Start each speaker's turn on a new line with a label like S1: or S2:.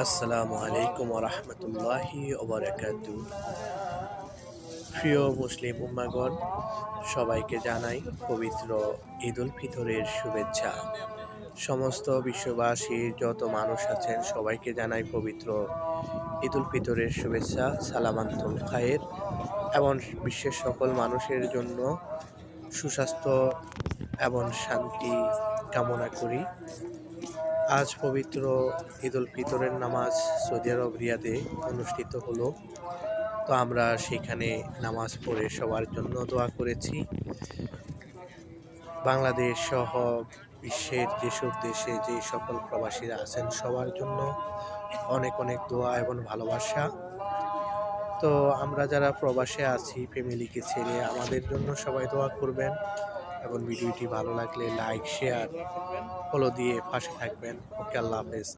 S1: আসসালামু আলাইকুম রহমতুল্লাহি ওবরাকাতু। প্রিয় মুসলিম উম্মাগণ, সবাইকে জানাই পবিত্র ঈদ উল ফিতরের শুভেচ্ছা। সমস্ত বিশ্ববাসীর যত মানুষ আছেন সবাইকে জানাই পবিত্র ঈদ উল ফিতরের শুভেচ্ছা, সালামান্তুল খায়ের, এবং বিশ্বের সকল মানুষের জন্য সুস্বাস্থ্য এবং শান্তি কামনা করি। আজ পবিত্র ঈদ উল ফিতরের নামাজ সৌদি আরব রিয়াদে অনুষ্ঠিত হলো। তো আমরা সেখানে নামাজ পড়ে সবার জন্য দোয়া করেছি। বাংলাদেশ সহ বিশ্বের যেসব দেশে যে সকল প্রবাসীরা আছেন সবার জন্য অনেক অনেক দোয়া এবং ভালোবাসা। তো আমরা যারা প্রবাসে আছি ফ্যামিলিকে ছেড়ে, আমাদের জন্য সবাই দোয়া করবেন এবং ভিডিওটি ভালো লাগলে লাইক, শেয়ার, ফলো দিয়ে পাশে থাকবেন। ওকে, আল্লাহ হাফেজ।